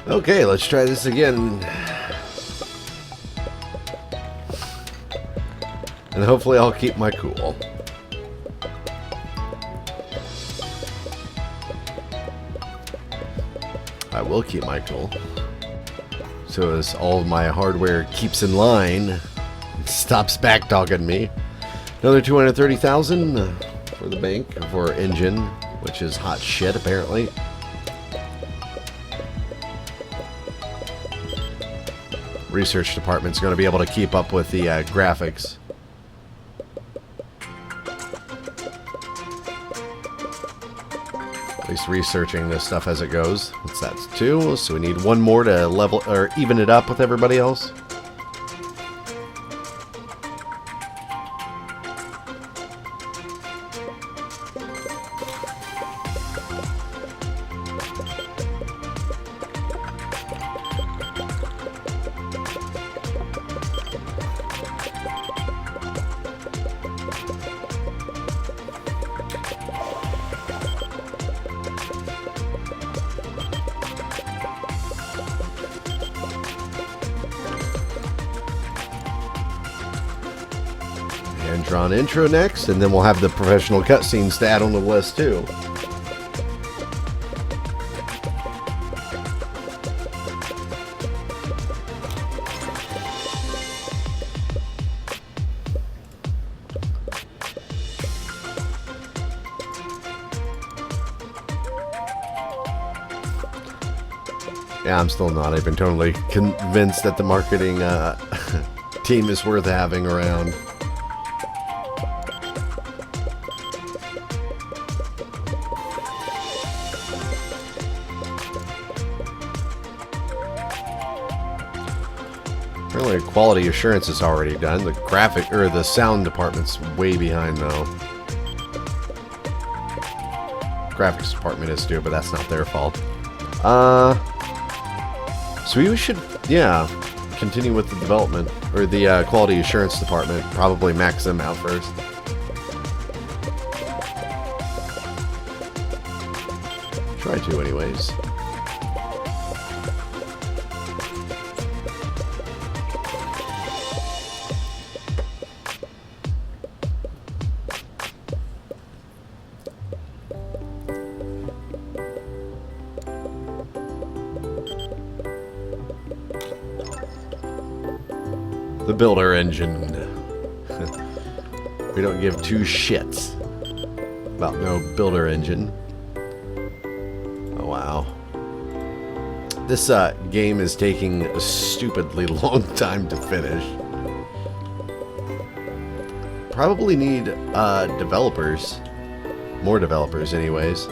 Okay, let's try this again. And hopefully I'll keep my cool. I will keep my cool. So as all of my hardware keeps in line, stops back dogging me. Another 230,000 for the bank for engine, which is hot shit apparently. Research department's going to be able to keep up with the graphics. At least researching this stuff as it goes. What's that? 2. So we need one more to level or even it up with everybody else. Drawn intro next, and then we'll have the professional cutscenes to add on the list too. Yeah, I'm still not even totally convinced that the marketing team is worth having around. Apparently quality assurance is already done. The graphic or the sound department's way behind though. Graphics department is too, but that's not their fault. So we should, yeah, continue with the development or the quality assurance department. Probably max them out first. Try to, anyways. The builder engine. We don't give two shits about no builder engine. Oh wow. This game is taking a stupidly long time to finish. Probably need developers. More developers anyways.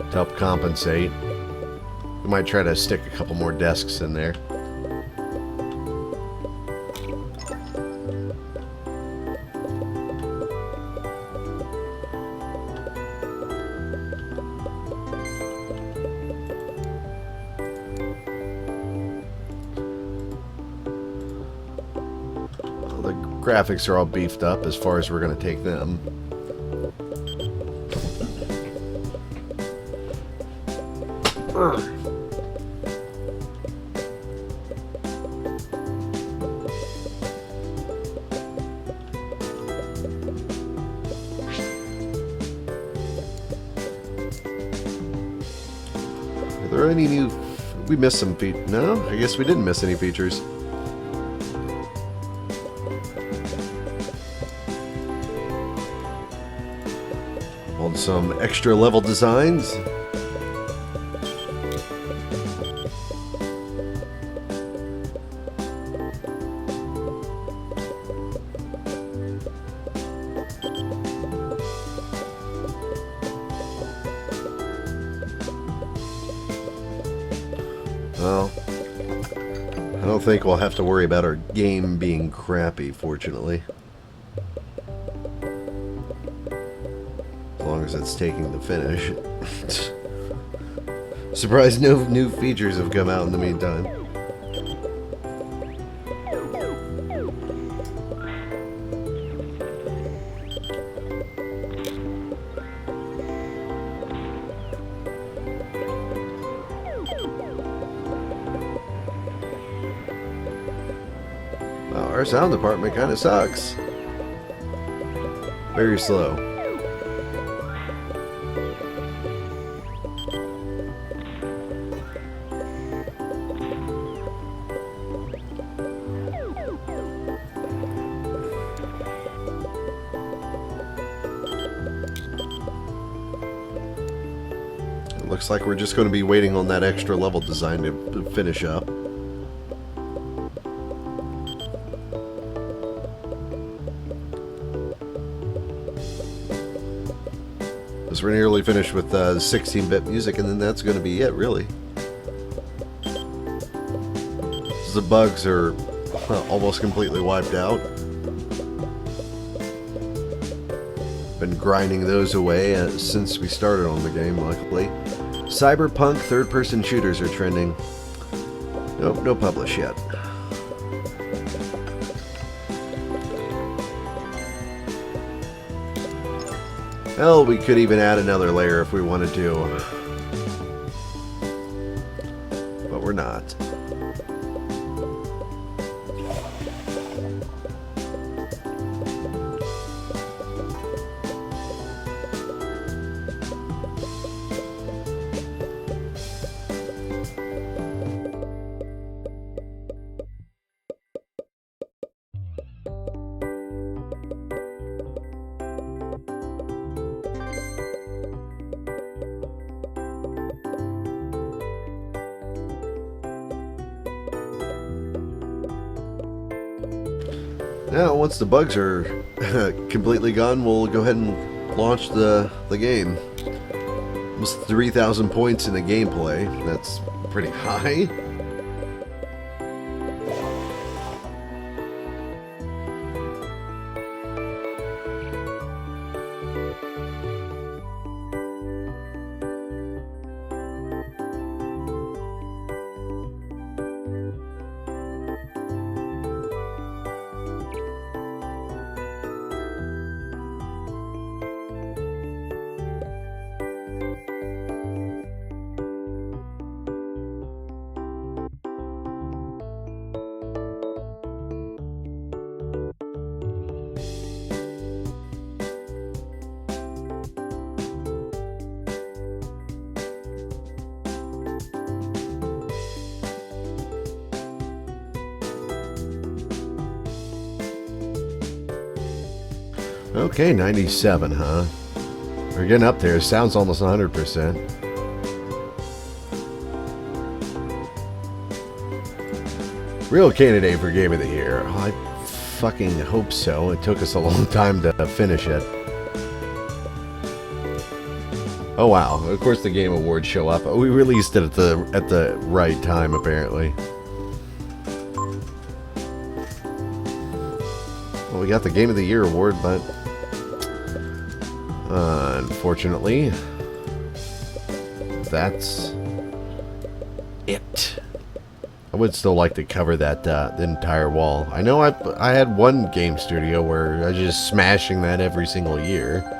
To help compensate. We might try to stick a couple more desks in there. The graphics are all beefed up as far as we're going to take them. Are there any new... We missed some features. No? I guess we didn't miss any features. Hold some extra level designs. Well, I don't think we'll have to worry about our game being crappy, fortunately. As long as it's taking the finish. Surprised no new features have come out in the meantime. Our sound department kind of sucks. Very slow. Looks like we're just going to be waiting on that extra level design to finish up. Because we're nearly finished with 16-bit music, and then that's going to be it, really. The bugs are almost completely wiped out. Been grinding those away since we started on the game, luckily. Cyberpunk third-person shooters are trending. Nope, no publish yet. Hell, we could even add another layer if we wanted to. But we're not. Now, once the bugs are completely gone, we'll go ahead and launch the game. Almost 3,000 points in the gameplay. That's pretty high. Okay, 97, huh? We're getting up there. Sounds almost 100%. Real candidate for Game of the Year. Oh, I fucking hope so. It took us a long time to finish it. Oh wow! Of course, the Game Awards show up. We released it at the right time, apparently. Well, we got the Game of the Year award, but unfortunately, that's it. I would still like to cover that the entire wall. I know I had one game studio where I was just smashing that every single year.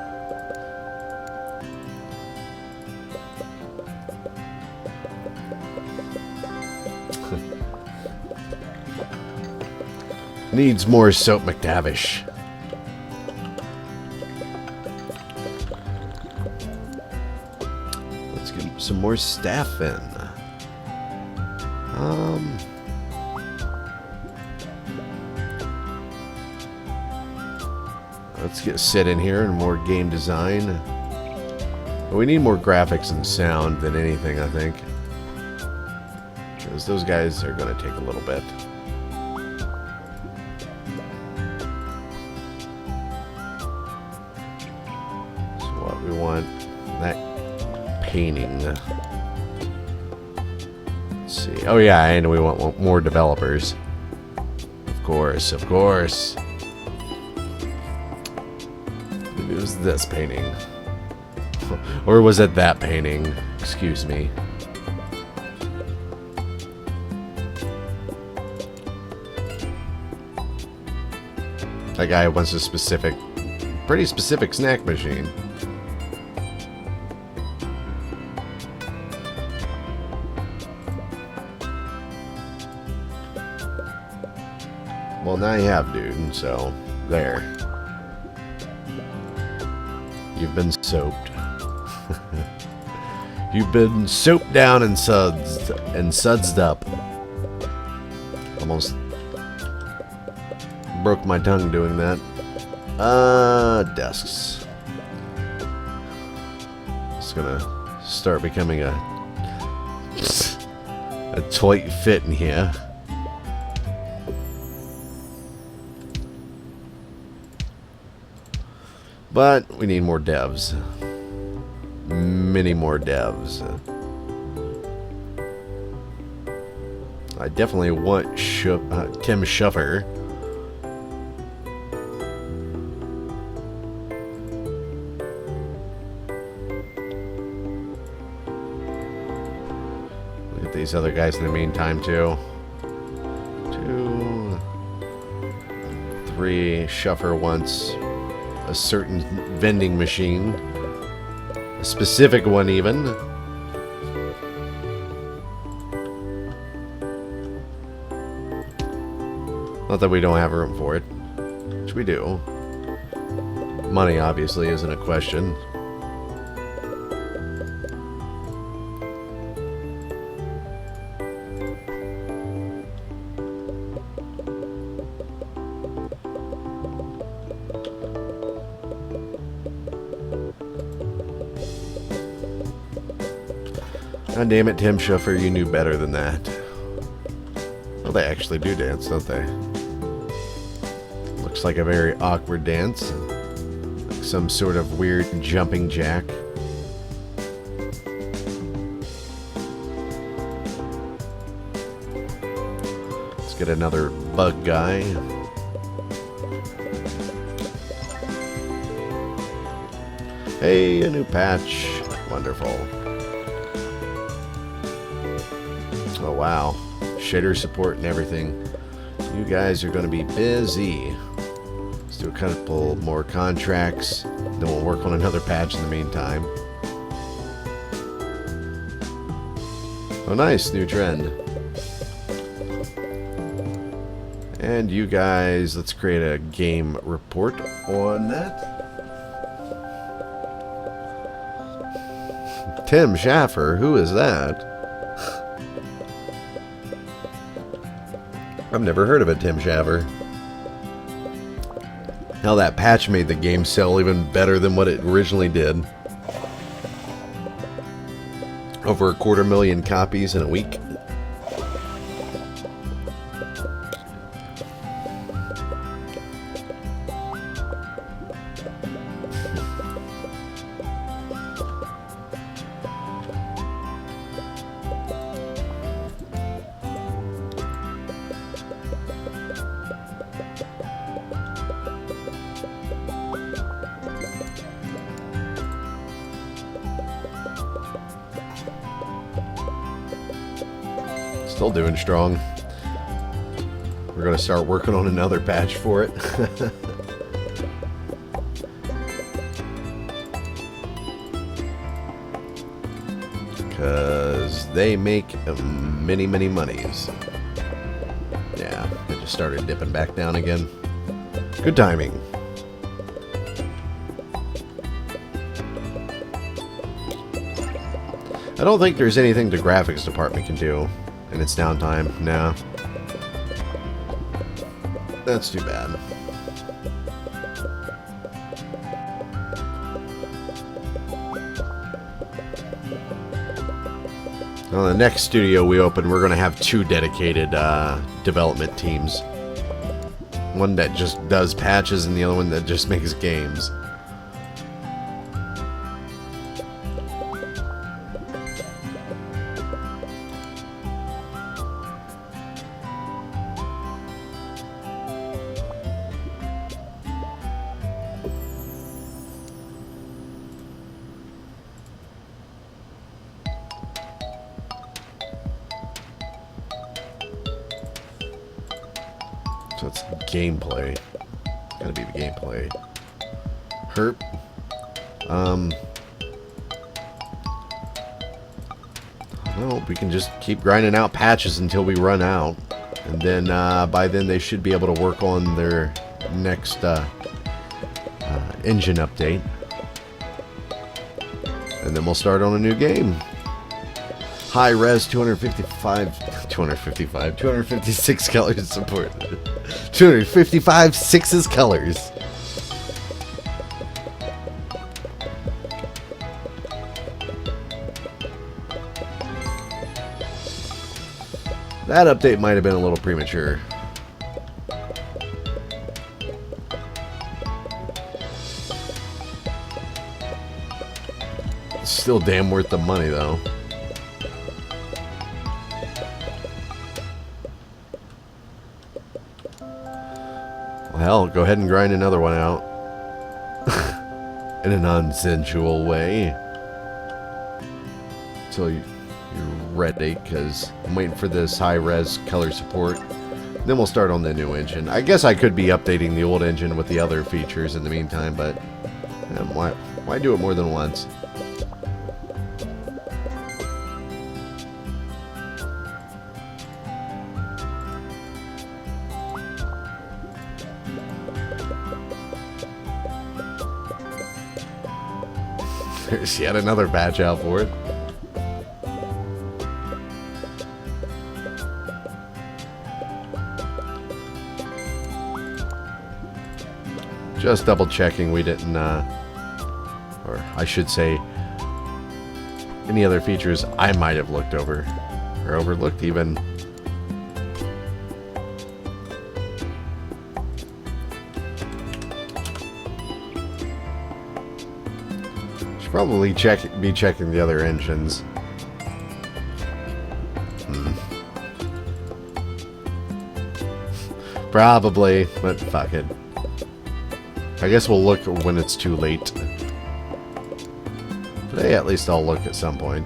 Needs more Soap McTavish. Let's get some more staff in. Let's get Sid in here and more game design. We need more graphics and sound than anything, I think. Because those guys are going to take a little bit. We want that painting. Let's see. Oh yeah, and we want more developers. Of course, of course. It was this painting. Or was it that painting? Excuse me. That guy wants a pretty specific snack machine. Well, now you have, dude. So, there. You've been soaped. You've been soaped down and sudsed up. Almost broke my tongue doing that. Desks. It's gonna start becoming a tight fit in here. But we need more devs. Many more devs. I definitely want Tim Schuffer. Look at these other guys in the meantime, too. 2, 3. Schuffer wants a certain vending machine. A specific one, even. Not that we don't have room for it, which we do. Money, obviously, isn't a question. God damn it, Tim Schuffer, you knew better than that. Well, they actually do dance, don't they? Looks like a very awkward dance. Like some sort of weird jumping jack. Let's get another bug guy. Hey, a new patch. Wonderful. Oh, wow. Shader support and everything. You guys are going to be busy. Let's do a couple more contracts. Then we'll work on another patch in the meantime. Oh, nice. New trend. And you guys, let's create a game report on that. Tim Schaffer, who is that? I've never heard of a Tim Schaffer. Hell, that patch made the game sell even better than what it originally did. Over 250,000 copies in a week. Still doing strong. We're going to start working on another patch for it. Because they make many, many monies. Yeah, it just started dipping back down again. Good timing. I don't think there's anything the graphics department can do in its downtime. No. That's too bad. On the next studio we open, we're going to have 2 dedicated development teams. One that just does patches and the other one that just makes games. So it's gameplay. Gotta be the gameplay. Herp. Well, we can just keep grinding out patches until we run out. And then by then they should be able to work on their next engine update. And then we'll start on a new game. High res 256 colors support. 255 sixes colors. That update might have been a little premature. It's still damn worth the money, though. Well, hell, go ahead and grind another one out. In a non-sensual way. Until you're ready, because I'm waiting for this high-res color support. Then we'll start on the new engine. I guess I could be updating the old engine with the other features in the meantime, but why do it more than once? There's yet another batch out for it. Just double checking we didn't, or I should say, any other features I might have looked over, or overlooked even. Should probably be checking the other engines. Probably, but fuck it. I guess we'll look when it's too late. But hey, at least I'll look at some point.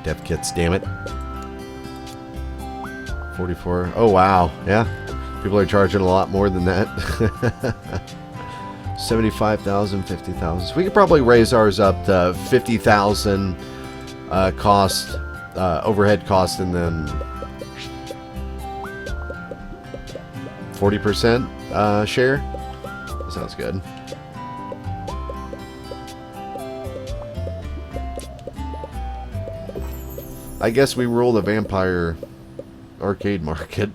Dev kits, damn it. 44. Oh, wow. Yeah. People are charging a lot more than that. 75,000, 50,000. So we could probably raise ours up to 50,000 cost. Overhead cost, and then 40% share. That sounds good. I guess we rule the vampire arcade market.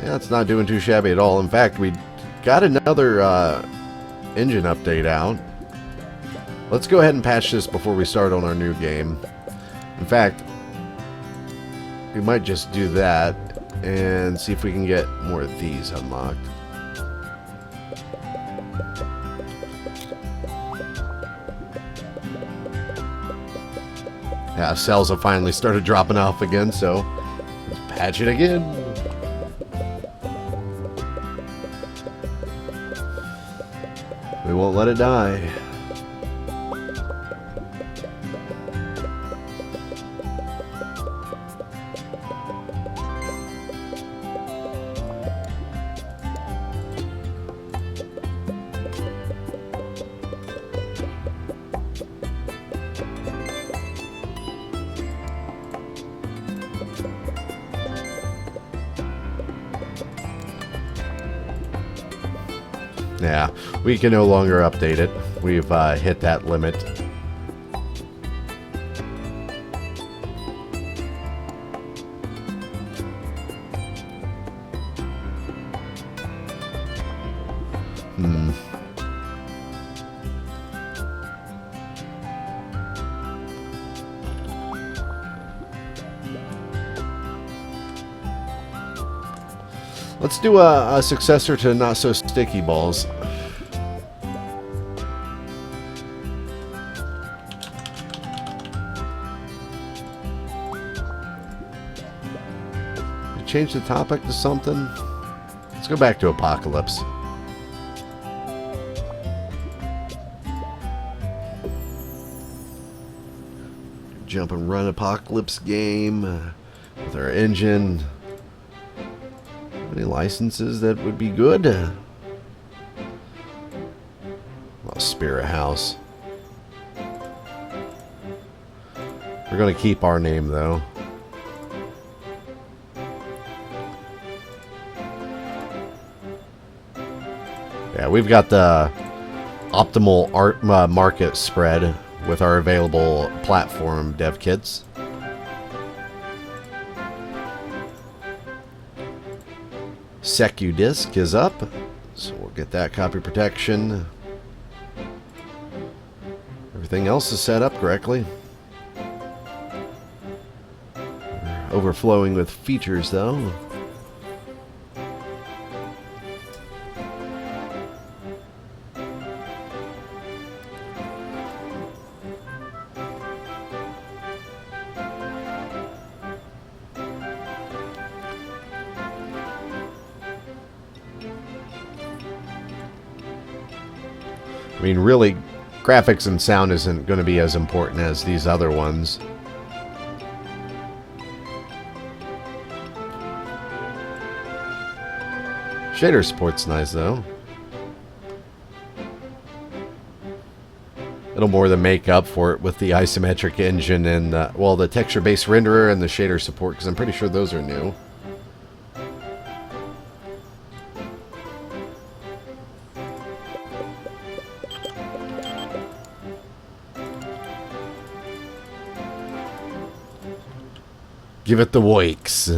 Yeah, it's not doing too shabby at all. In fact, we got another engine update out. Let's go ahead and patch this before we start on our new game. In fact, we might just do that and see if we can get more of these unlocked. Yeah, cells have finally started dropping off again, so let's patch it again. We won't let it die. Yeah, we can no longer update it. We've hit that limit. Let's do a successor to Not So Sticky Balls. Change the topic to something. Let's go back to Apocalypse. Jump and run Apocalypse game with our engine. Any licenses that would be good? Well, Spirit House. We're going to keep our name, though. Yeah, we've got the optimal art market spread with our available platform dev kits. SecuDisc is up, so we'll get that copy protection. Everything else is set up correctly. Overflowing with features, though. I mean, really, graphics and sound isn't going to be as important as these other ones. Shader support's nice, though. It'll more than make up for it with the isometric engine and, well, the texture-based renderer and the shader support, because I'm pretty sure those are new. Give it the wakes.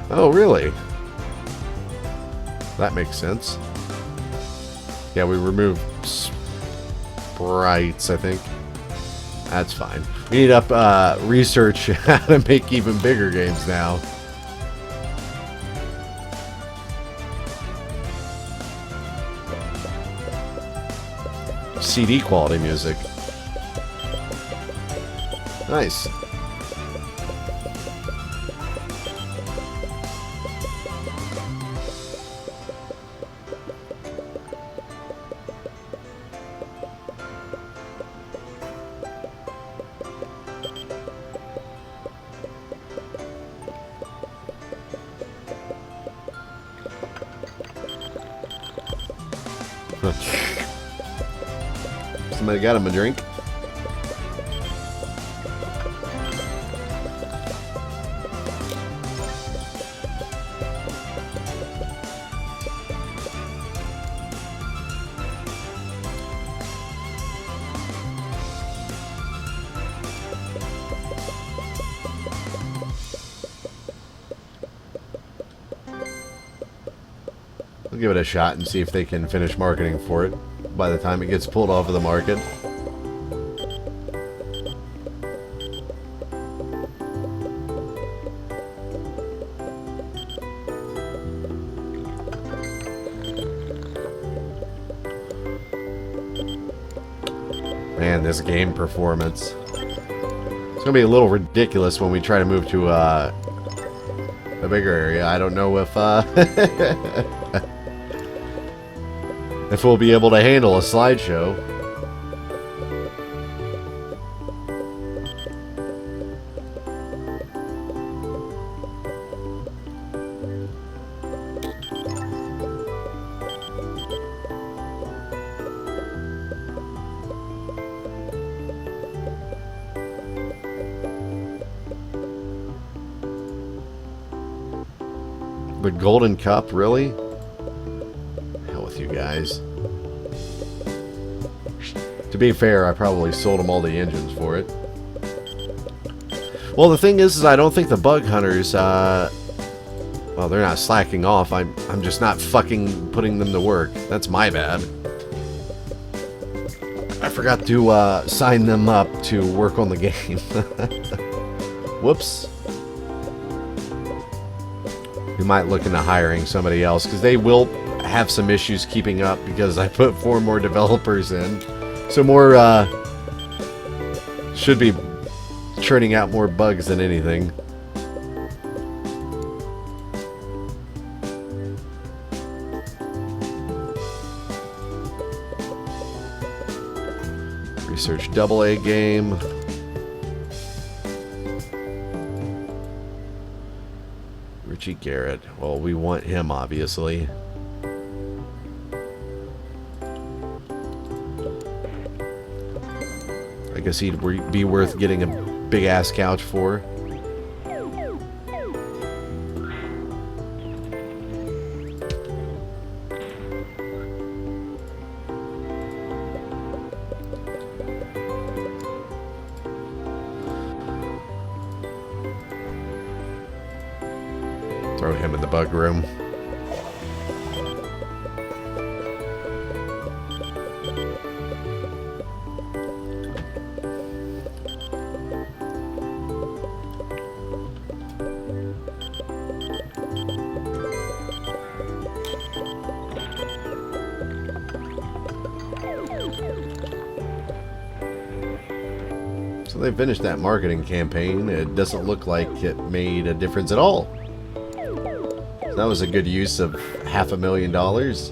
Oh, really? That makes sense. Yeah, we removed sprites, I think. That's fine. We need to research how to make even bigger games now. CD quality music. Nice. Somebody got him a drink. We'll give it a shot and see if they can finish marketing for it by the time it gets pulled off of the market. Man, this game performance. It's gonna be a little ridiculous when we try to move to a bigger area. I don't know if if we'll be able to handle a slideshow. The Golden Cup, really? Hell with you guys. To be fair, I probably sold them all the engines for it. Well, the thing is I don't think the bug hunters, well, they're not slacking off. I'm just not fucking putting them to work. That's my bad. I forgot to sign them up to work on the game. Whoops. We might look into hiring somebody else, because they will have some issues keeping up because I put 4 more developers in. So more, should be churning out more bugs than anything. Research AA game. Richie Garrett. Well, we want him, obviously. I guess he'd be worth getting a big-ass couch for. Throw him in the bug room. So they finished that marketing campaign. It doesn't look like it made a difference at all. That was a good use of $500,000.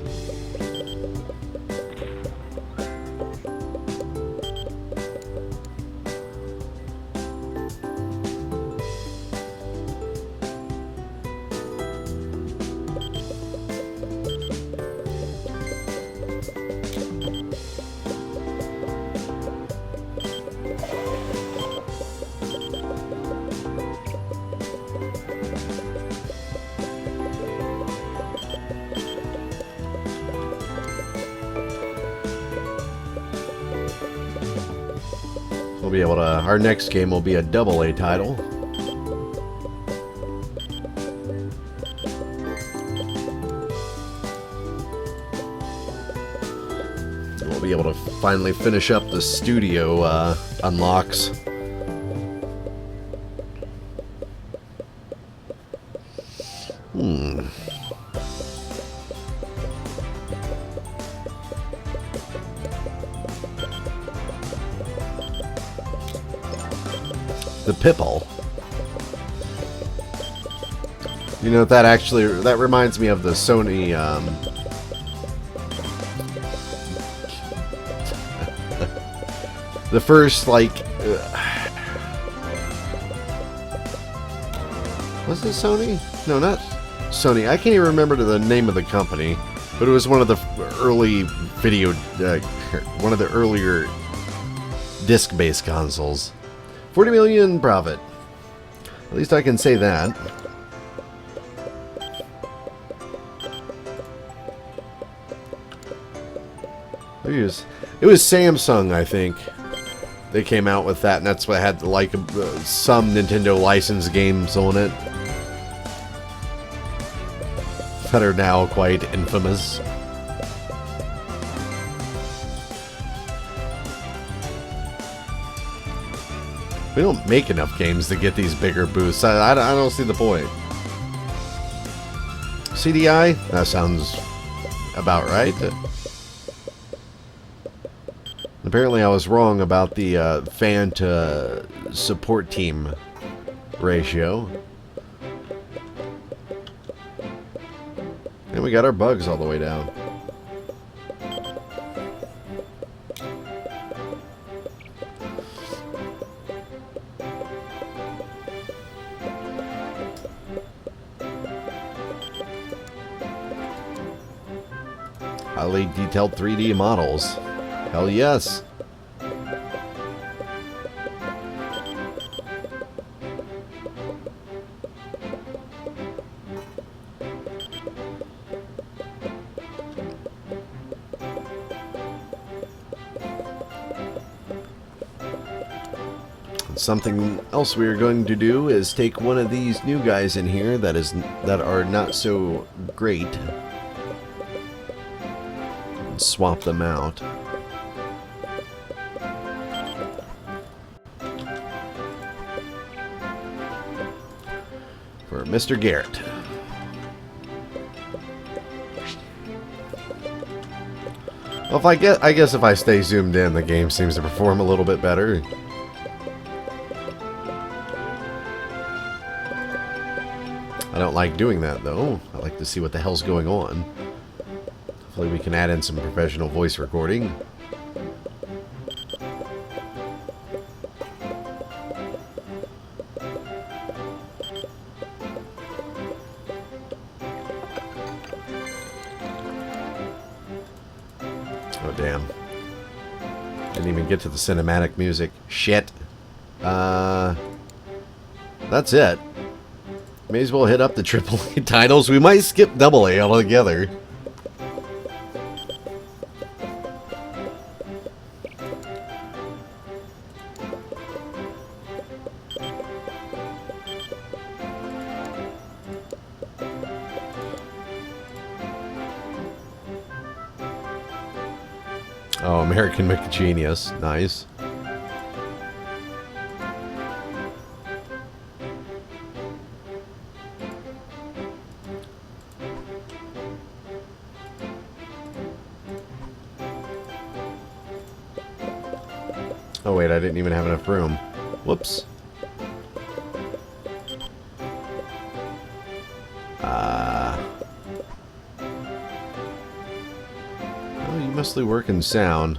We'll be able to, our next game will be a AA title. We'll be able to finally finish up the studio unlocks. The Pipple. You know, that reminds me of the Sony, the first, like, was it Sony? No, not Sony. I can't even remember the name of the company, but it was one of the early video, one of the earlier disc-based consoles. 40 million profit. At least I can say that. It was Samsung, I think. They came out with that, and that's what had like some Nintendo licensed games on it that are now quite infamous. We don't make enough games to get these bigger boosts. I don't see the point. CDI? That sounds about right. Apparently I was wrong about the fan to support team ratio. And we got our bugs all the way down. Highly detailed 3D models. Hell yes. Something else we are going to do is take one of these new guys in here that are not so great and swap them out. For Mr. Garrett. Well, I guess if I stay zoomed in, the game seems to perform a little bit better. I don't like doing that, though. I like to see what the hell's going on. Hopefully we can add in some professional voice recording. Oh, damn. Didn't even get to the cinematic music. Shit. That's it. May as well hit up the AAA titles. We might skip AA altogether. Oh, American McGenius. Nice. Oh wait, I didn't even have enough room. Whoops. Oh, you mostly work in sound.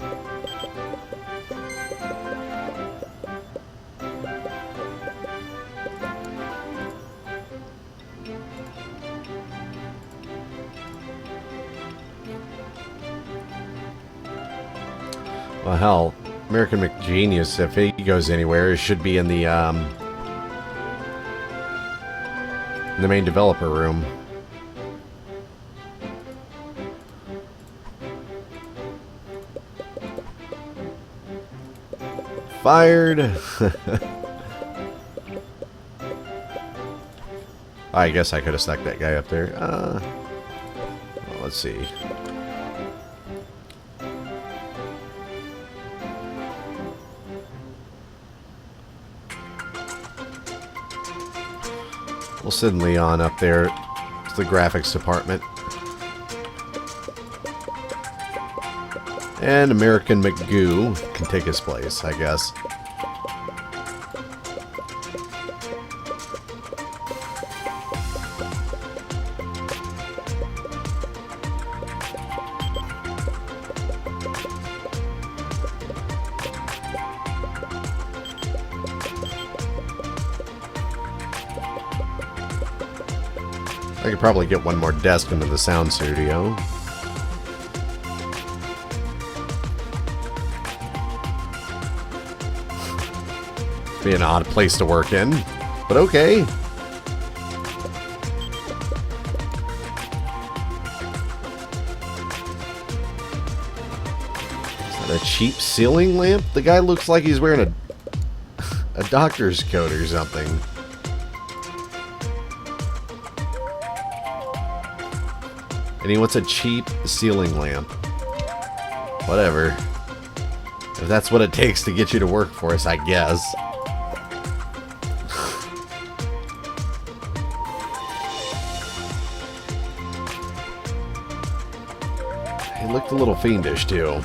Well, hell, American McGenius, if he goes anywhere, should be in the main developer room. Fired. I guess I could have stuck that guy up there. Well, let's see. We'll send Leon up there to the graphics department. And American McGoo can take his place, I guess. I could probably get one more desk into the sound studio. Be an odd place to work in, but okay. Is that a cheap ceiling lamp? The guy looks like he's wearing a doctor's coat or something. And he wants a cheap ceiling lamp. Whatever. If that's what it takes to get you to work for us, I guess. He looked a little fiendish, too.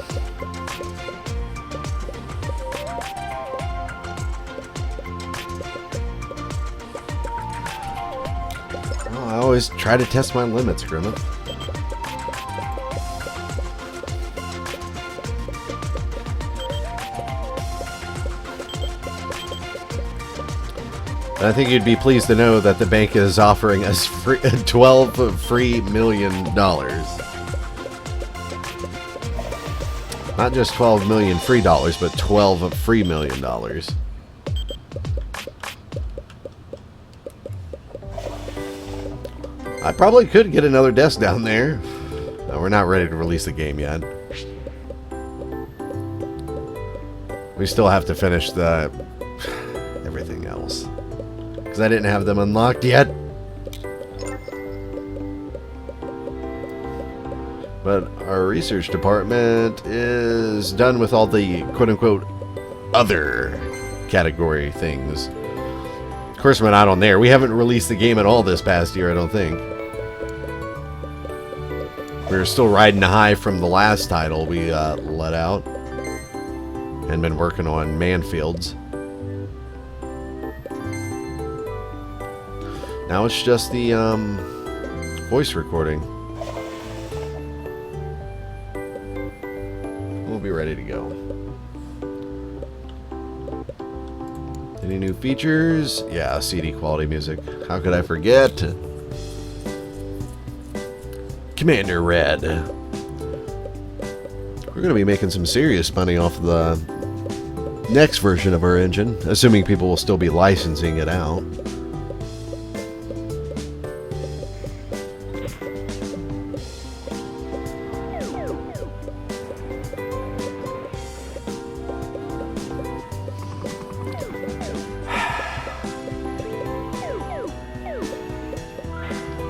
Well, I always try to test my limits, Grimmett. I think you'd be pleased to know that the bank is offering us $12 free million. Not just 12 million free dollars, but 12 free million dollars. I probably could get another desk down there. No, we're not ready to release the game yet. We still have to finish the everything else. Because I didn't have them unlocked yet. But our research department is done with all the quote-unquote other category things. Of course, we're not on there. We haven't released the game at all this past year, I don't think. We're still riding the high from the last title we let out. And been working on Manfields. Now it's just the voice recording. We'll be ready to go. Any new features? Yeah, CD quality music. How could I forget? Commander Red. Of We're going to be making some serious money off the next version of our engine, assuming people will still be licensing it out.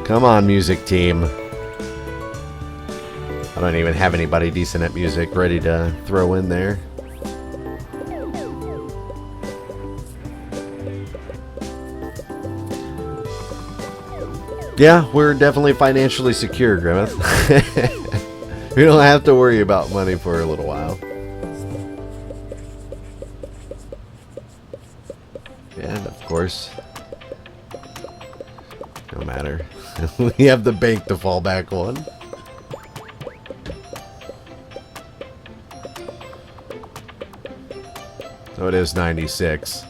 Come on, music team. I don't even have anybody decent at music ready to throw in there. Yeah, we're definitely financially secure, Grimmeth. We don't have to worry about money for a little while. And, of course, no matter. We have the bank to fall back on. So it is 96.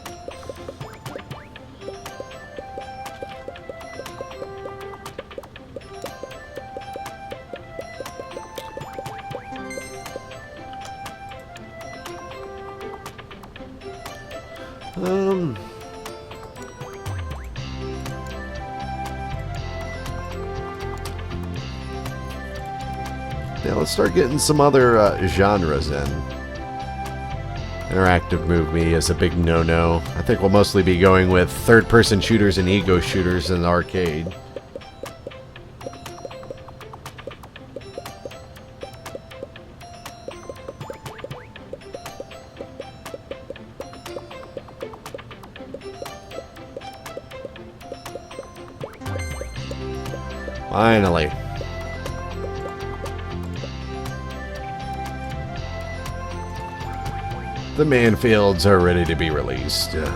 Yeah, let's start getting some other genres in. Interactive movie is a big no-no. I think we'll mostly be going with third-person shooters and ego shooters in the arcade. Finally. The manfields are ready to be released. I'm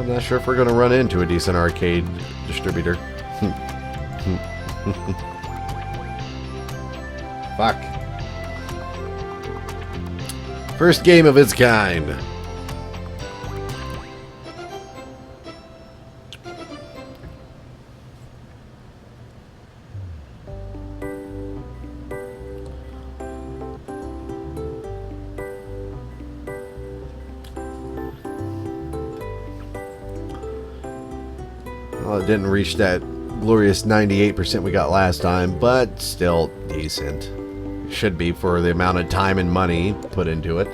not sure if we're going to run into a decent arcade distributor. Fuck. First game of its kind. Well, it didn't reach that glorious 98% we got last time, but still decent. Should be for the amount of time and money put into it.